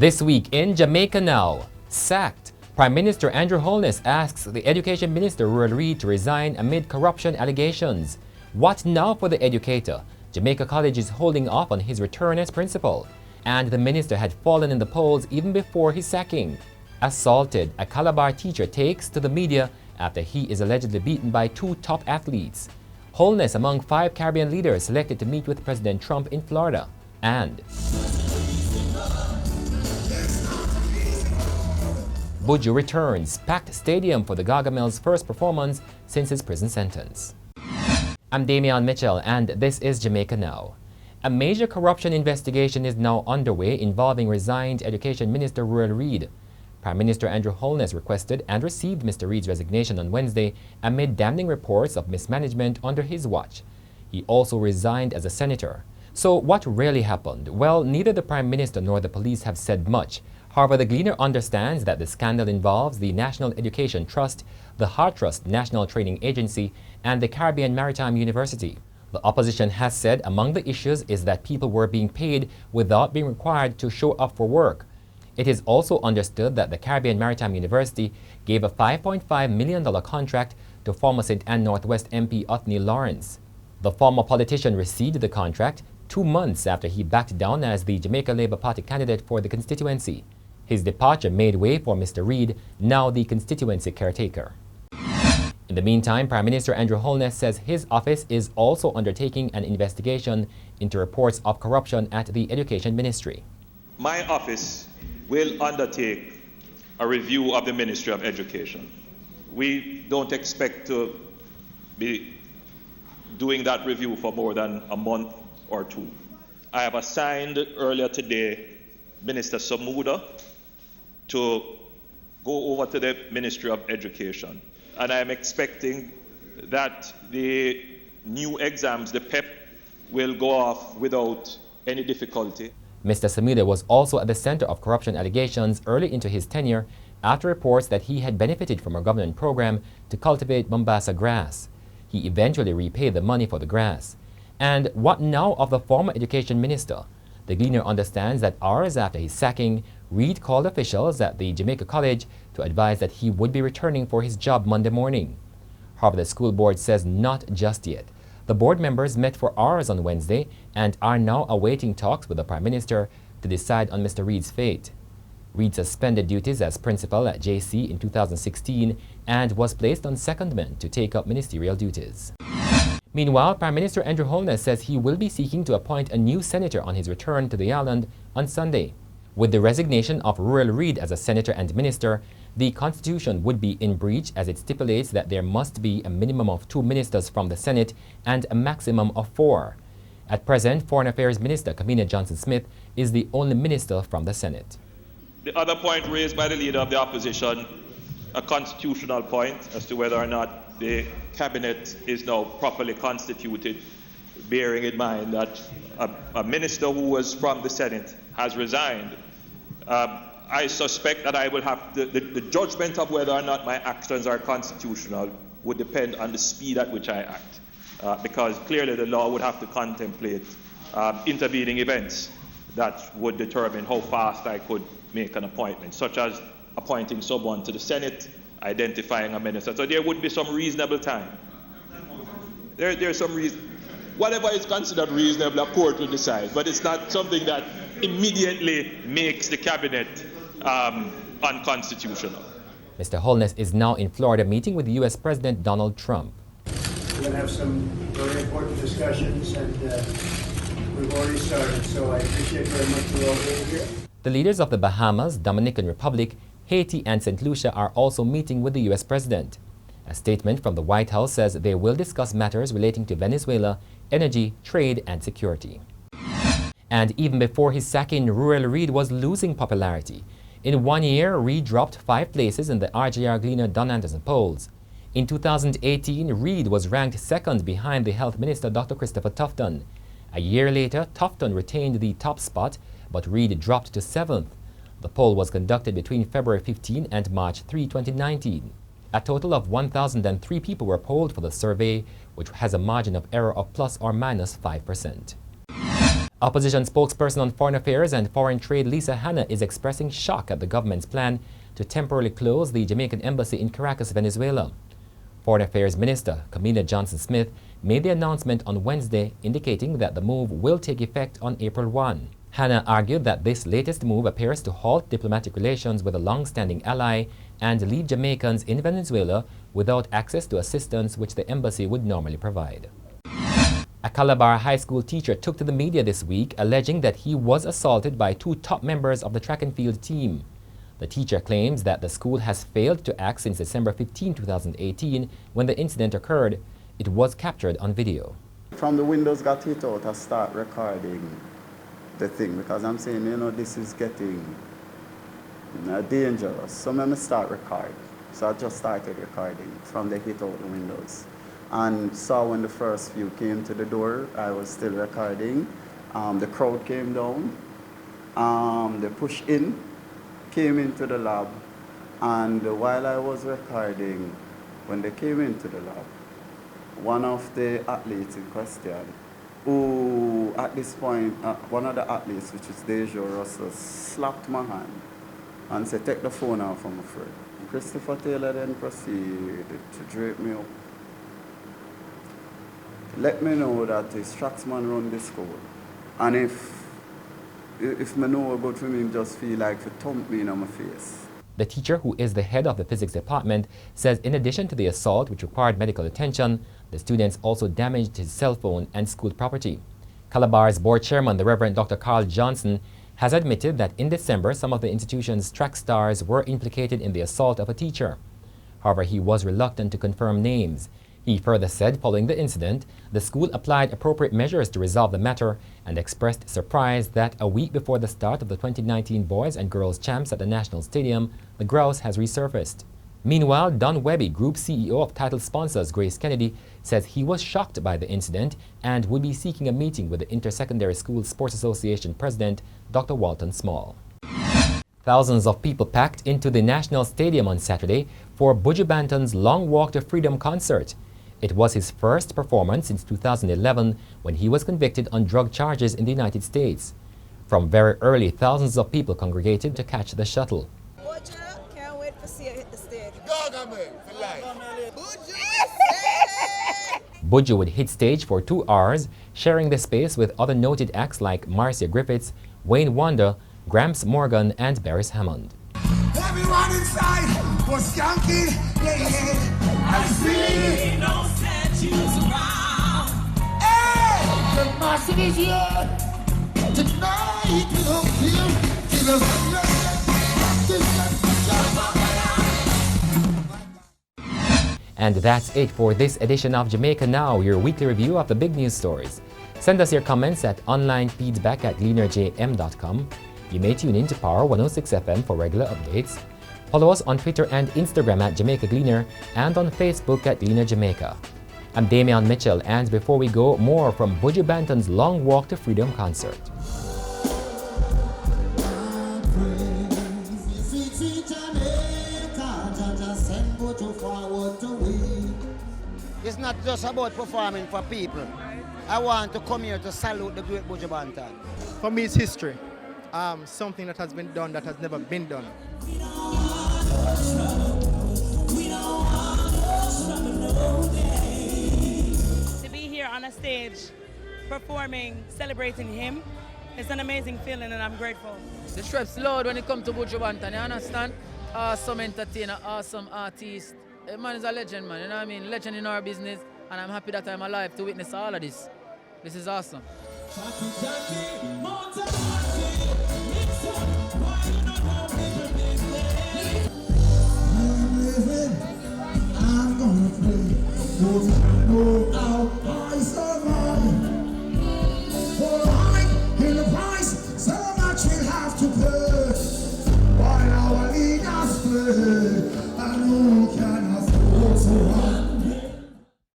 This week in Jamaica Now, sacked. Prime Minister Andrew Holness asks the Education Minister Ruel Reid to resign amid corruption allegations. What now for the educator? Jamaica College is holding off on his return as principal. And the minister had fallen in the polls even before his sacking. Assaulted, a Calabar teacher takes to the media after he is allegedly beaten by two top athletes. Holness among 5 Caribbean leaders selected to meet with President Trump in Florida. And Buju returns, packed stadium for the Gargamel's first performance since his prison sentence. I'm Damian Mitchell, and this is Jamaica Now. A major corruption investigation is now underway involving resigned Education Minister Ruel Reid. Prime Minister Andrew Holness requested and received Mr. Reid's resignation on Wednesday amid damning reports of mismanagement under his watch. He also resigned as a senator. So what really happened? Well, neither the Prime Minister nor the police have said much. However, the Gleaner understands that the scandal involves the National Education Trust, the Heart Trust National Training Agency, and the Caribbean Maritime University. The opposition has said among the issues is that people were being paid without being required to show up for work. It is also understood that the Caribbean Maritime University gave a $5.5 million contract to former St. Ann Northwest MP Othniel Lawrence. The former politician received the contract 2 months after he backed down as the Jamaica Labour Party candidate for the constituency. His departure made way for Mr. Reid, now the constituency caretaker. In the meantime, Prime Minister Andrew Holness says his office is also undertaking an investigation into reports of corruption at the Education Ministry. My office will undertake a review of the Ministry of Education. We don't expect to be doing that review for more than a month or 2. I have assigned earlier today Minister Samuda to go over to the Ministry of Education. And I'm expecting that the new exams, the PEP, will go off without any difficulty. Mr. Samuda was also at the center of corruption allegations early into his tenure after reports that he had benefited from a government program to cultivate Mombasa grass. He eventually repaid the money for the grass. And what now of the former education minister? The Gleaner understands that hours after his sacking, Reid called officials at the Jamaica College to advise that he would be returning for his job Monday morning. However, the school board says not just yet. The board members met for hours on Wednesday and are now awaiting talks with the Prime Minister to decide on Mr. Reid's fate. Reid suspended duties as principal at JC in 2016 and was placed on secondment to take up ministerial duties. Meanwhile, Prime Minister Andrew Holness says he will be seeking to appoint a new senator on his return to the island on Sunday. With the resignation of Ruel Reid as a senator and minister, the constitution would be in breach as it stipulates that there must be a minimum of 2 ministers from the Senate and a maximum of 4. At present, Foreign Affairs Minister Kamina Johnson-Smith is the only minister from the Senate. The other point raised by the Leader of the Opposition, a constitutional point as to whether or not the cabinet is now properly constituted, bearing in mind that a minister who was from the Senate has resigned. I suspect that I will have the judgment of whether or not my actions are constitutional would depend on the speed at which I act, because clearly the law would have to contemplate intervening events that would determine how fast I could make an appointment, such as appointing someone to the Senate, identifying a minister. So there would be some reasonable time. There's some reason. Whatever is considered reasonable, a court will decide, but it's not something that immediately makes the cabinet unconstitutional. Mr. Holness is now in Florida meeting with U.S. President Donald Trump. We're going to have some very important discussions, and we've already started, so I appreciate very much you all being here. The leaders of the Bahamas, Dominican Republic, Haiti, and St. Lucia are also meeting with the U.S. President. A statement from the White House says they will discuss matters relating to Venezuela, energy, trade, and security. And even before his sacking, Ruel Reid was losing popularity. In 1 year, Reid dropped 5 places in the RJR Gleaner Don Anderson polls. In 2018, Reid was ranked 2nd behind the Health Minister Dr. Christopher Tufton. A year later, Tufton retained the top spot, but Reid dropped to 7th. The poll was conducted between February 15 and March 3, 2019. A total of 1,003 people were polled for the survey, which has a margin of error of plus or minus 5%. Opposition spokesperson on Foreign Affairs and Foreign Trade Lisa Hanna is expressing shock at the government's plan to temporarily close the Jamaican embassy in Caracas, Venezuela. Foreign Affairs Minister Camilla Johnson-Smith made the announcement on Wednesday, indicating that the move will take effect on April 1. Hanna argued that this latest move appears to halt diplomatic relations with a long-standing ally and leave Jamaicans in Venezuela without access to assistance which the embassy would normally provide. A Calabar high school teacher took to the media this week, alleging that he was assaulted by two top members of the track and field team. The teacher claims that the school has failed to act since December 15, 2018, when the incident occurred. It was captured on video. From the windows got hit out, I start recording the thing because I'm saying, this is getting dangerous. So let me start recording. So I just started recording from the hit out the windows. And saw when the first few came to the door, I was still recording. The crowd came down. They pushed in, came into the lab. And while I was recording, when they came into the lab, one of the athletes in question, who at this point, one of the athletes, which is Deja Russell, slapped my hand and said, "Take the phone off, I'm afraid." Christopher Taylor then proceeded to drape me up. Let me know that this tracksman run this school. And if me know about him, him just feel like to thump me in my face. The teacher, who is the head of the physics department, says in addition to the assault, which required medical attention, the students also damaged his cell phone and school property. Calabar's board chairman, the Reverend Dr. Karl Johnson, has admitted that in December, some of the institution's track stars were implicated in the assault of a teacher. However, he was reluctant to confirm names. He further said following the incident, the school applied appropriate measures to resolve the matter and expressed surprise that a week before the start of the 2019 Boys and Girls Champs at the National Stadium, the grouse has resurfaced. Meanwhile, Don Webby, Group CEO of title sponsors Grace Kennedy, says he was shocked by the incident and would be seeking a meeting with the Intersecondary School Sports Association President, Dr. Walton Small. Thousands of people packed into the National Stadium on Saturday for Buju Banton's Long Walk to Freedom concert. It was his first performance since 2011 when he was convicted on drug charges in the United States. From very early, thousands of people congregated to catch the shuttle. Buju, can't wait to see you hit the stage. Buju would hit stage for 2 hours, sharing the space with other noted acts like Marcia Griffiths, Wayne Wonder, Gramps Morgan, and Barris Hammond. Everyone inside was skunky, I see no statues around. Hey, the master is here. Tonight we don't feel And that's it for this edition of Jamaica Now, your weekly review of the big news stories. Send us your comments at onlinefeedback@gleanerjm.com. You may tune in to Power 106 FM for regular updates. Follow us on Twitter and Instagram at Jamaica Gleaner and on Facebook at Gleaner Jamaica. I'm Damian Mitchell, and before we go, more from Buju Banton's Long Walk to Freedom concert. It's not just about performing for people. I want to come here to salute the great Buju Banton. For me, it's history. Something that has been done that has never been done. To be here on a stage, performing, celebrating him, it's an amazing feeling and I'm grateful. The strip's loud when it comes to Buju Banton, you understand? Awesome entertainer, awesome artist. The man is a legend, man, you know what I mean? Legend in our business, and I'm happy that I'm alive to witness all of this. This is awesome.